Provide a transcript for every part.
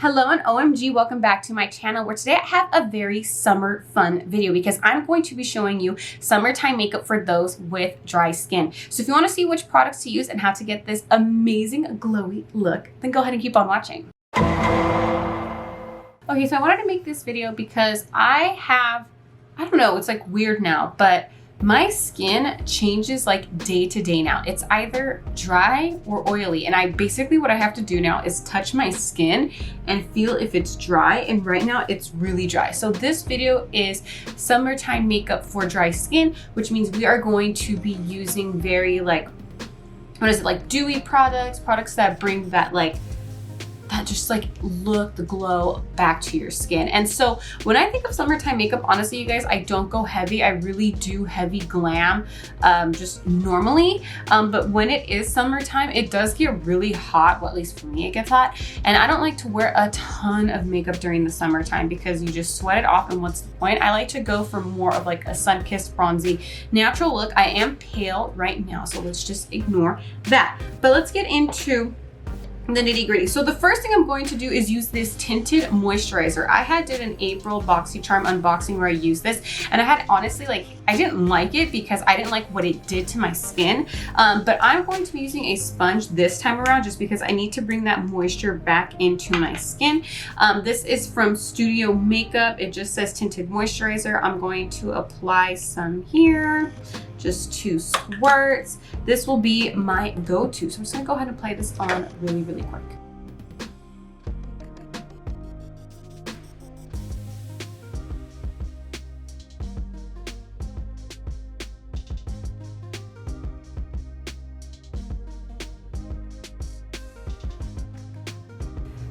Hello and OMG, welcome back to my channel where today I have a very summer fun video because I'm going to be showing you summertime makeup for those with dry skin. So if you want to see which products to use and how to get this amazing glowy look, then go ahead and keep on watching. Okay, so I wanted to make this video because I don't know, it's like weird now, but my skin changes like day to day now. It's either dry or oily. And what I have to do now is touch my skin and feel if it's dry. And right now it's really dry. So this video is summertime makeup for dry skin, which means we are going to be using very like dewy products that bring that just like look, the glow back to your skin. And so when I think of summertime makeup, honestly, you guys, I don't go heavy. I really do heavy glam just normally. But when it is summertime, it does get really hot. Well, at least for me, it gets hot. And I don't like to wear a ton of makeup during the summertime because you just sweat it off. And what's the point? I like to go for more of like a sun-kissed, bronzy, natural look. I am pale right now, so let's just ignore that. But let's get into the nitty gritty. So the first thing I'm going to do is use this tinted moisturizer. I did an April BoxyCharm unboxing where I used this, and honestly, I didn't like it because I didn't like what it did to my skin. But I'm going to be using a sponge this time around just because I need to bring that moisture back into my skin. This is from Studio Makeup. It just says tinted moisturizer. I'm going to apply some here. Just 2 squirts. This will be my go-to. So I'm just gonna go ahead and apply this on really, really quick.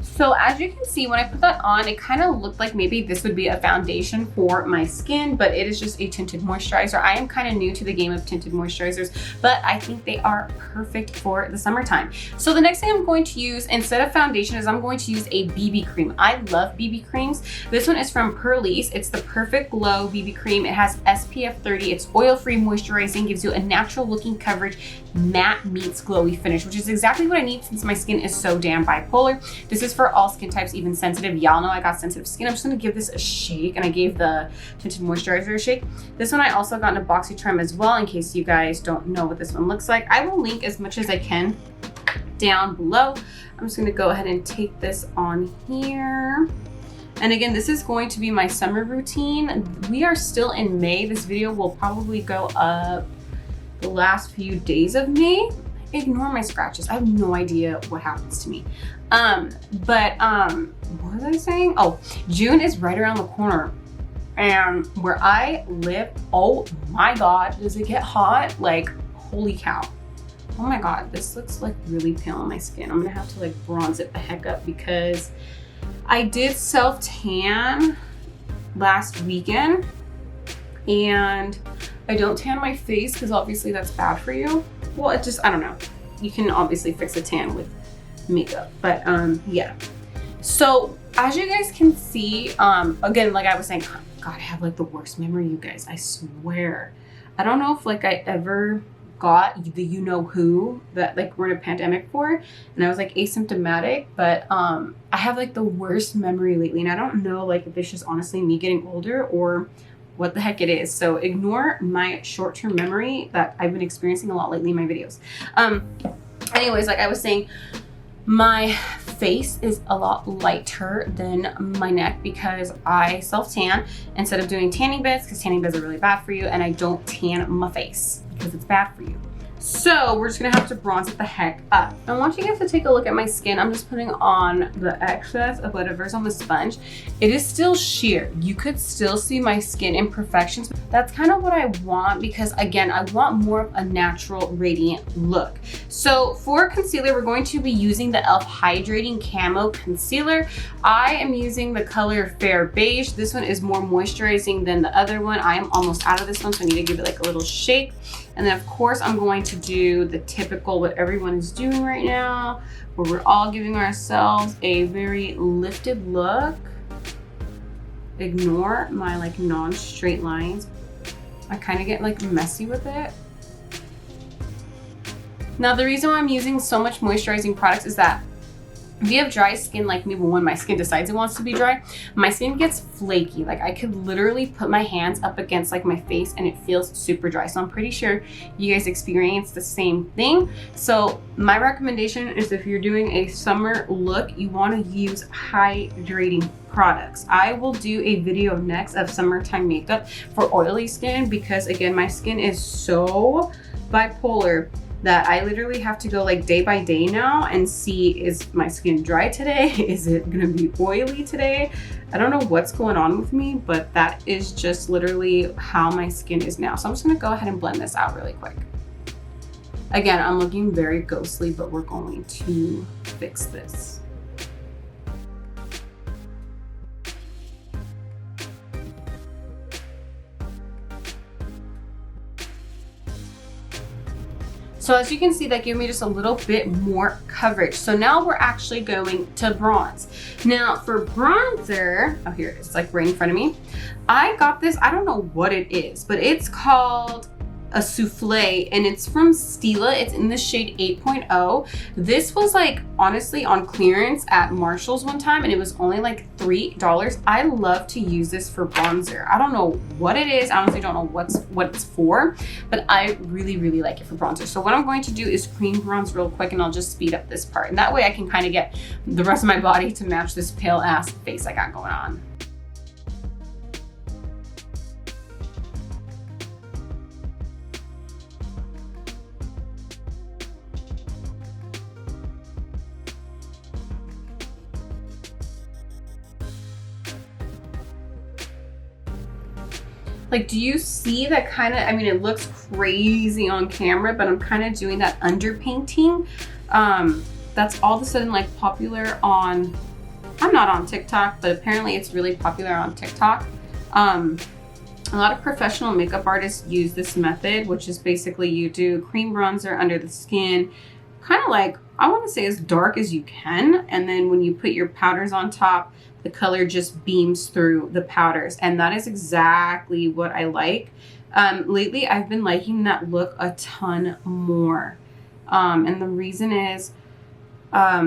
So as you can see, when I put that on, it kind of looked like maybe this would be a foundation for my skin, but it is just a tinted moisturizer. I am kind of new to the game of tinted moisturizers, but I think they are perfect for the summertime. So the next thing I'm going to use instead of foundation is I'm going to use a BB cream. I love BB creams. This one is from Purlisse. It's the Perfect Glow BB cream. It has SPF 30. It's oil-free moisturizing, gives you a natural looking coverage, matte meets glowy finish, which is exactly what I need since my skin is so damn bipolar. This is for all skin types, even sensitive. Y'all know I got sensitive skin. I'm just gonna give this a shake, and I gave the tinted moisturizer a shake. This one I also got in a BoxyCharm as well, in case you guys don't know what this one looks like. I will link as much as I can down below. I'm just gonna go ahead and take this on here. And again, this is going to be my summer routine. We are still in May. This video will probably go up the last few days of May. Ignore my scratches. I have no idea what happens to me. What was I saying? Oh, June is right around the corner. And where I live, oh my God, does it get hot? Like, holy cow. Oh my God, this looks like really pale on my skin. I'm gonna have to like bronze it the heck up because I did self tan last weekend and I don't tan my face because obviously that's bad for you. Well, it just, I don't know. You can obviously fix a tan with makeup, but yeah. So as you guys can see, again, like I was saying, God, I have like the worst memory, you guys, I swear. I don't know if like I ever got the you know who that like we're in a pandemic for, and I was like asymptomatic, but I have like the worst memory lately, and I don't know like if it's just honestly me getting older or what the heck it is. So ignore my short-term memory that I've been experiencing a lot lately in my videos. Anyways, like I was saying, my face is a lot lighter than my neck because I self-tan instead of doing tanning beds, because tanning beds are really bad for you, and I don't tan my face because it's bad for you. So we're just gonna have to bronze it the heck up. I want you guys to take a look at my skin. I'm just putting on the excess of whatever's on the sponge. It is still sheer. You could still see my skin imperfections. That's kind of what I want because again, I want more of a natural radiant look. So for concealer, we're going to be using the e.l.f. Hydrating Camo Concealer. I am using the color Fair Beige. This one is more moisturizing than the other one. I am almost out of this one, so I need to give it like a little shake. And then of course I'm going to do the typical what everyone is doing right now, where we're all giving ourselves a very lifted look. Ignore my like non-straight lines. I kind of get like messy with it. Now the reason why I'm using so much moisturizing products is that If you have dry skin like me, when my skin decides it wants to be dry, my skin gets flaky. Like I could literally put my hands up against like my face and it feels super dry. So I'm pretty sure you guys experience the same thing. So my recommendation is if you're doing a summer look, you want to use hydrating products. I will do a video next of summertime makeup for oily skin because again, my skin is so bipolar that I literally have to go like day by day now and see, is my skin dry today? Is it gonna be oily today? I don't know what's going on with me, but that is just literally how my skin is now. So I'm just gonna go ahead and blend this out really quick. Again, I'm looking very ghostly, but we're going to fix this. So as you can see, that gave me just a little bit more coverage. So now we're actually going to bronze. Now for bronzer, oh here it is, it's like right in front of me. I got this, I don't know what it is, but it's called a souffle and it's from Stila. It's in the shade 8.0. This was like honestly on clearance at Marshall's one time and it was only like $3. I love to use this for bronzer. I don't know what it is. I honestly don't know what it's for, but I really, really like it for bronzer. So what I'm going to do is cream bronze real quick and I'll just speed up this part. And that way I can kind of get the rest of my body to match this pale ass face I got going on. Like, do you see that kind of, I mean, it looks crazy on camera, but I'm kind of doing that underpainting. That's all of a sudden like popular on, I'm not on TikTok, but apparently it's really popular on TikTok. A lot of professional makeup artists use this method, which is basically you do cream bronzer under the skin, kind of like, I want to say as dark as you can. And then when you put your powders on top, the color just beams through the powders. And that is exactly what I like. Lately, I've been liking that look a ton more. And the reason is, I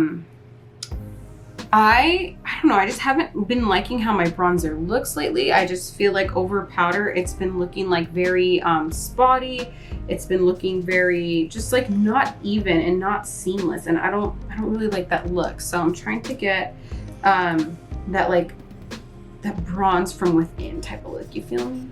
don't know, I just haven't been liking how my bronzer looks lately. I just feel like over powder, it's been looking like very spotty. It's been looking very, just like not even and not seamless. And I don't really like that look. So I'm trying to get, that bronze from within type of look, you feel me?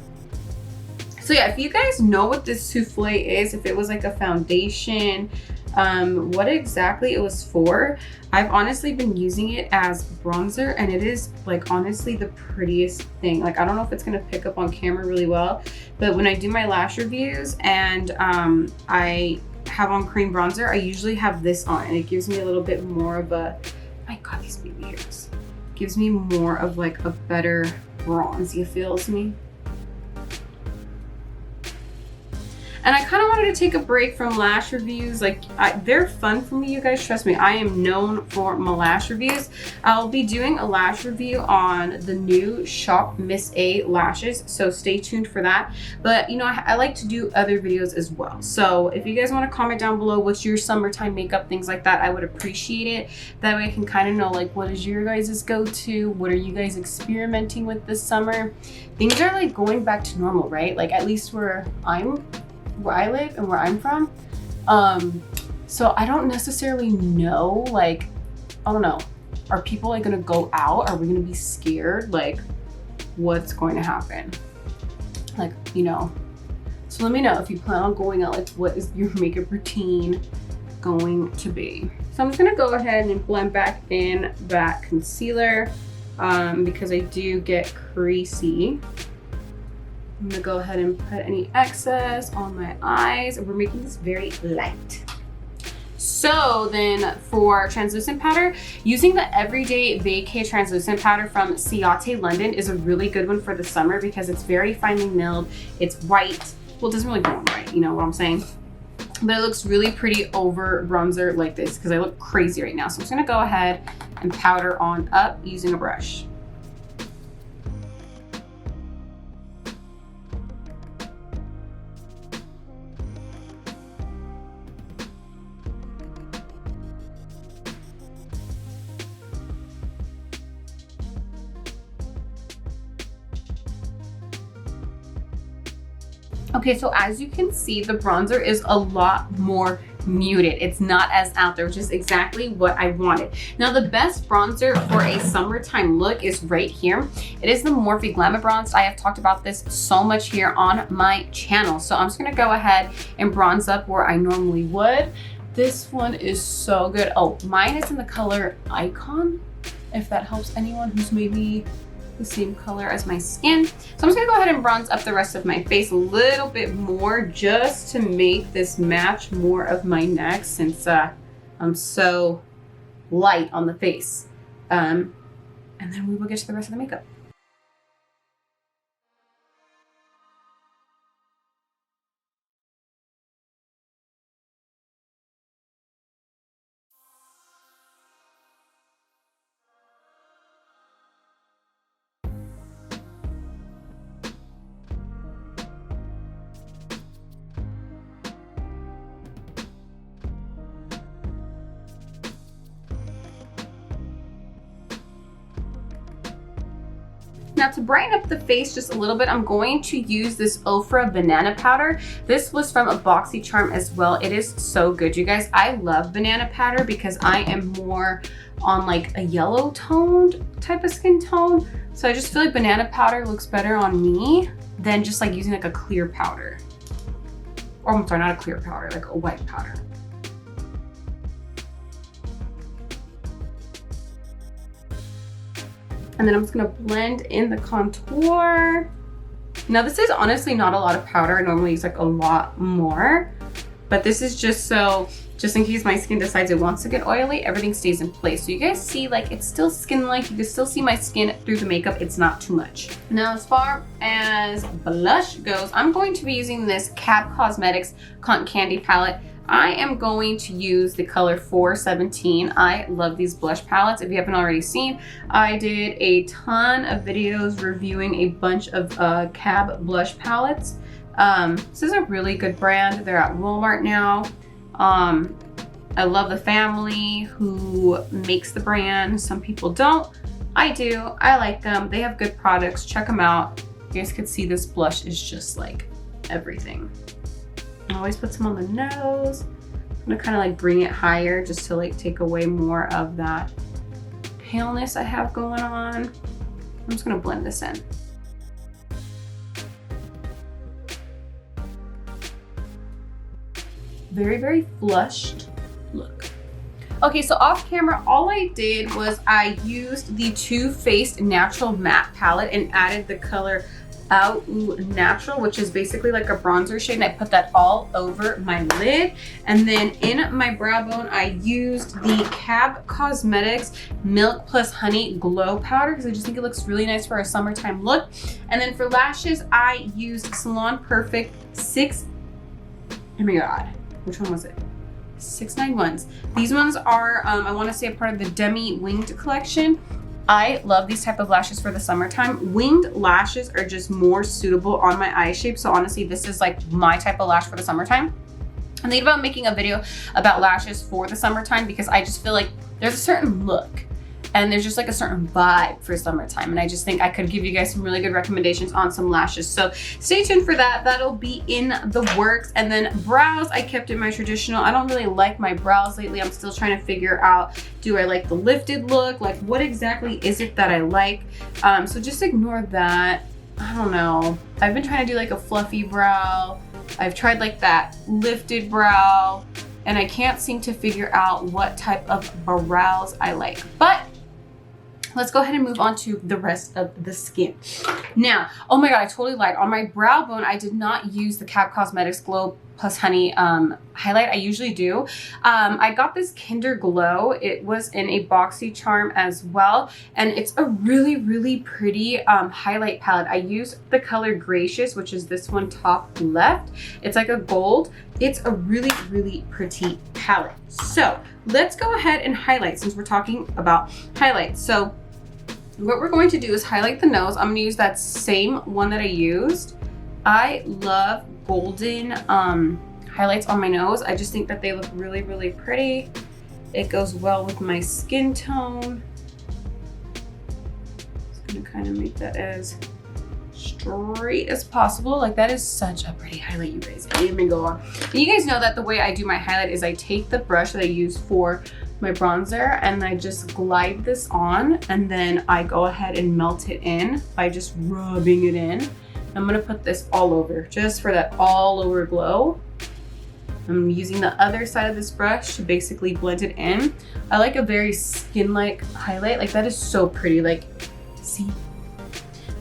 So yeah, if you guys know what this souffle is, if it was like a foundation, what exactly it was for, I've honestly been using it as bronzer and it is like honestly the prettiest thing. Like I don't know if it's gonna pick up on camera really well, but when I do my lash reviews and I have on cream bronzer, I usually have this on and it gives me a little bit more of a, my god, these baby hairs. Gives me more of like a better bronze, you feels me? And I kind of wanted to take a break from lash reviews. Like they're fun for me, you guys, trust me. I am known for my lash reviews. I'll be doing a lash review on the new Shop Miss A lashes, so stay tuned for that. But you know, I like to do other videos as well. So if you guys want to comment down below what's your summertime makeup, things like that, I would appreciate it. That way I can kind of know like what is your guys' go-to, what are you guys experimenting with this summer. Things are like going back to normal, right? Like at least where I live and where I'm from. So I don't necessarily know, like, I don't know, are people like gonna go out? Are we gonna be scared? Like, what's going to happen? Like, you know, so let me know if you plan on going out, like what is your makeup routine going to be? So I'm just gonna go ahead and blend back in that concealer because I do get creasy. I'm gonna go ahead and put any excess on my eyes. We're making this very light. So then for translucent powder, using the Everyday Vacay translucent powder from Ciate London is a really good one for the summer because it's very finely milled. It's white. Well, it doesn't really go on white, you know what I'm saying? But it looks really pretty over bronzer like this because I look crazy right now. So I'm just gonna go ahead and powder on up using a brush. Okay, so as you can see, the bronzer is a lot more muted. It's not as out there, which is exactly what I wanted. Now, the best bronzer for a summertime look is right here. It is the Morphe Glamabronze. I have talked about this so much here on my channel. So I'm just gonna go ahead and bronze up where I normally would. This one is so good. Oh, mine is in the color Icon, if that helps anyone who's maybe the same color as my skin. So I'm just gonna go ahead and bronze up the rest of my face a little bit more just to make this match more of my neck, since I'm so light on the face. And then we will get to the rest of the makeup. Now, to brighten up the face just a little bit, I'm going to use this Ofra banana powder. This was from a BoxyCharm as well. It is so good, you guys. I love banana powder because I am more on like a yellow toned type of skin tone. So I just feel like banana powder looks better on me than just like using like a clear powder. Or I'm sorry, not a clear powder, like a white powder. And then I'm just gonna blend in the contour. Now, this is honestly not a lot of powder. I normally use like a lot more, but this is just so, just in case my skin decides it wants to get oily, everything stays in place. So you guys see, like, it's still skin-like. You can still see my skin through the makeup. It's not too much. Now, as far as blush goes, I'm going to be using this KAB Cosmetics Cotton Candy palette. I am going to use the color 417. I love these blush palettes. If you haven't already seen, I did a ton of videos reviewing a bunch of KAB blush palettes. This is a really good brand. They're at Walmart now. I love the family who makes the brand. Some people don't. I do. I like them. They have good products. Check them out. You guys could see this blush is just like everything. I always put some on the nose. I'm gonna kind of like bring it higher just to like take away more of that paleness I have going on. I'm just gonna blend this in. Very, very flushed look. Okay, so off camera, all I did was I used the Too Faced Natural Matte Palette and added the color Au Natural, which is basically like a bronzer shade, and I put that all over my lid. And then in my brow bone, I used the KAB Cosmetics Milk Plus Honey Glow Powder because I just think it looks really nice for a summertime look. And then for lashes, I used Salon Perfect 6, oh my god, which one was it? 691s. These ones are, I want to say, a part of the Demi Winged collection. I love these type of lashes for the summertime. Winged lashes are just more suitable on my eye shape. So honestly, this is like my type of lash for the summertime. I'm thinking about making a video about lashes for the summertime because I just feel like there's a certain look and there's just like a certain vibe for summertime. And I just think I could give you guys some really good recommendations on some lashes. So stay tuned for that. That'll be in the works. And then brows, I kept it my traditional. I don't really like my brows lately. I'm still trying to figure out, do I like the lifted look? Like, what exactly is it that I like? So just ignore that. I don't know. I've been trying to do like a fluffy brow. I've tried like that lifted brow, and I can't seem to figure out what type of brows I like. But let's go ahead and move on to the rest of the skin. Now, oh my god, I totally lied. On my brow bone, I did not use the KAB Cosmetics Glow Plus Honey highlight. I usually do. I got this Kinder Glow. It was in a BoxyCharm as well, and it's a really, really pretty highlight palette. I used the color Gracious, which is this one top left. It's like a gold. It's a really, really pretty palette. So let's go ahead and highlight since we're talking about highlights. So what we're going to do is highlight the nose. I'm going to use that same one that I used. I love golden highlights on my nose. I just think that they look really, really pretty. It goes well with my skin tone. Just going to kind of make that as straight as possible. Like that is such a pretty highlight, you guys. I didn't even go on. And you guys know that the way I do my highlight is I take the brush that I use for my bronzer and I just glide this on, and then I go ahead and melt it in by just rubbing it in. I'm gonna put this all over just for that all over glow. I'm using the other side of this brush to basically blend it in. I like a very skin-like highlight. Like that is so pretty. Like, see?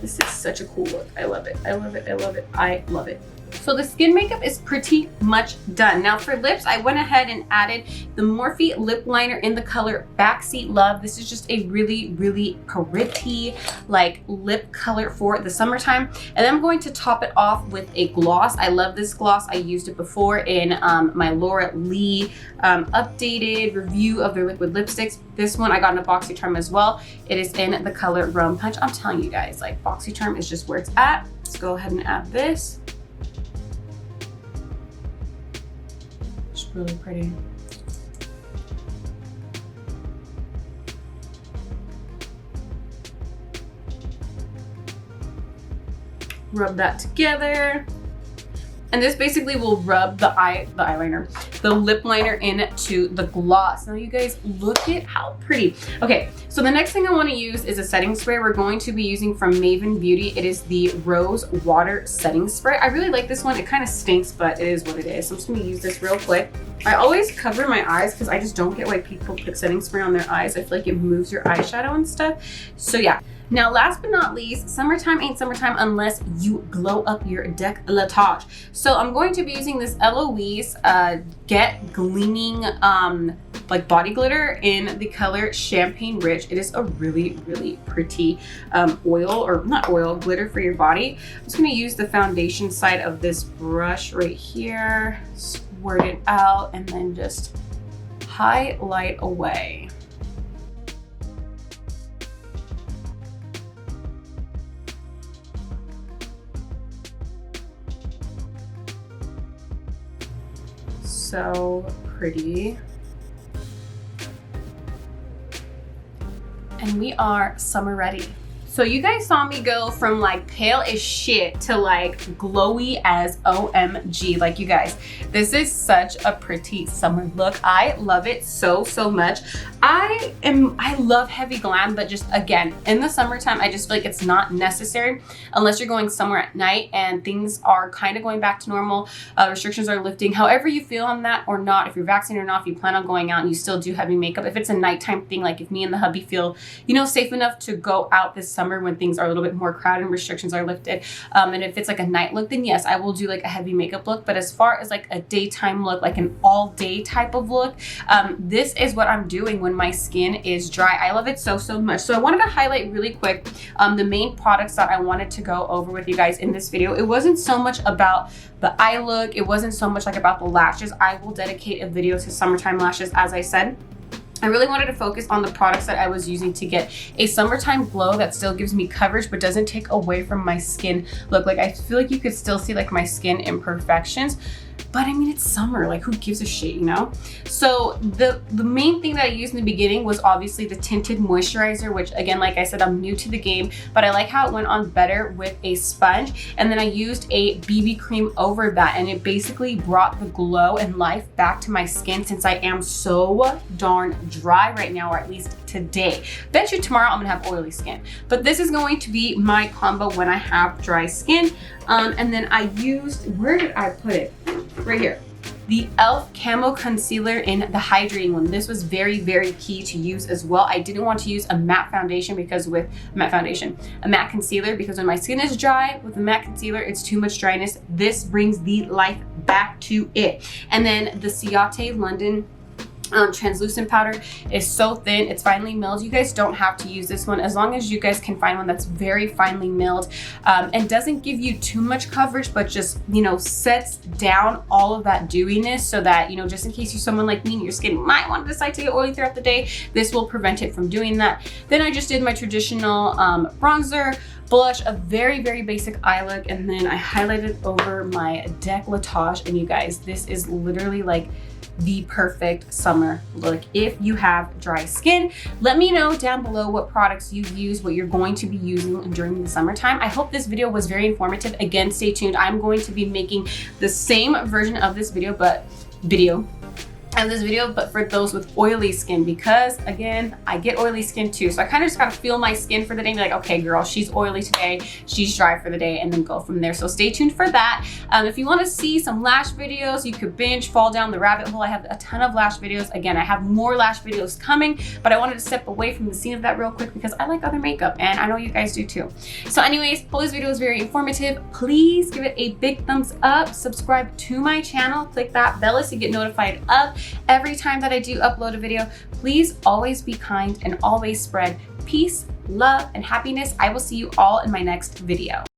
This is such a cool look. I love it. I love it. I love it. I love it. So the skin makeup is pretty much done. Now for lips, I went ahead and added the Morphe lip liner in the color Backseat Love. This is just a really, really pretty like lip color for the summertime. And then I'm going to top it off with a gloss. I love this gloss. I used it before in my Laura Lee updated review of their liquid lipsticks. This one I got in a BoxyCharm as well. It is in the color Rum Punch. I'm telling you guys, like BoxyCharm is just where it's at. Let's go ahead and add this. Really pretty. Rub that together. And this basically will rub the lip liner into the gloss. Now you guys, look at how pretty. Okay, so the next thing I want to use is a setting spray. We're going to be using from Maven Beauty. It is the Rose Water Setting Spray. I really like this one. It kind of stinks, but it is what it is. So I'm just going to use this real quick. I always cover my eyes because I just don't get why people put setting spray on their eyes. I feel like it moves your eyeshadow and stuff. So yeah. Now, last but not least, summertime ain't summertime unless you glow up your décolletage. So I'm going to be using this Eloise Get Gleaming like body glitter in the color Champagne Rich. It is a really, really pretty glitter for your body. I'm just gonna use the foundation side of this brush right here, squirt it out, and then just highlight away. So pretty. And we are summer ready. So you guys saw me go from like pale as shit to like glowy as OMG. Like you guys, this is such a pretty summer look. I love it so, so much. I love heavy glam, but just again, in the summertime, I just feel like it's not necessary unless you're going somewhere at night and things are kind of going back to normal. Restrictions are lifting. However you feel on that or not, if you're vaccinated or not, if you plan on going out and you still do heavy makeup, if it's a nighttime thing, like if me and the hubby feel, you know, safe enough to go out this summer when things are a little bit more crowded and restrictions are lifted, and if it's like a night look, then yes, I will do like a heavy makeup look. But as far as like a daytime look, like an all day type of look, this is what I'm doing when my skin is dry. I love it so, so much. So I wanted to highlight really quick the main products that I wanted to go over with you guys in this video. It wasn't so much about the eye look. It wasn't so much like about the lashes. I will dedicate a video to summertime lashes, as I said. I really wanted to focus on the products that I was using to get a summertime glow that still gives me coverage but doesn't take away from my skin look. Like I feel like you could still see like my skin imperfections, but I mean, it's summer, like who gives a shit, you know? So the main thing that I used in the beginning was obviously the Tinted moisturizer, which again, like I said, I'm new to the game, but I like how it went on better with a sponge. And then I used a BB cream over that, and it basically brought the glow and life back to my skin since I am so darn dry right now, or at least today. Bet you tomorrow I'm gonna have oily skin. But this is going to be my combo when I have dry skin. And then I used, where did I put it? Right here. The e.l.f. Camo Concealer in the Hydrating one. This was very, very key to use as well. I didn't want to use a matte foundation because a matte concealer, because when my skin is dry with a matte concealer, it's too much dryness. This brings the life back to it. And then the Ciate London translucent powder is so thin, it's finely milled. You guys don't have to use this one as long as you guys can find one that's very finely milled and doesn't give you too much coverage, but just, you know, sets down all of that dewiness so that, you know, just in case you're someone like me and your skin might want to decide to get oily throughout the day, this will prevent it from doing that. Then I just did my traditional bronzer, blush, a very, very basic eye look, and then I highlighted over my décolletage. And you guys, this is literally like the perfect summer look if you have dry skin. Let me know down below what products you use, what you're going to be using during the summertime. I hope this video was very informative. Again, stay tuned. I'm going to be making the same version of this video, but for those with oily skin, because again, I get oily skin too. So I kind of just gotta feel my skin for the day and be like, okay girl, she's oily today, she's dry for the day, and then go from there. So stay tuned for that. If you wanna see some lash videos, you could binge, fall down the rabbit hole. I have a ton of lash videos. Again, I have more lash videos coming, but I wanted to step away from the scene of that real quick because I like other makeup and I know you guys do too. So anyways, hope this video was very informative. Please give it a big thumbs up, subscribe to my channel, click that bell so you get notified of every time that I do upload a video. Please always be kind and always spread peace, love, and happiness. I will see you all in my next video.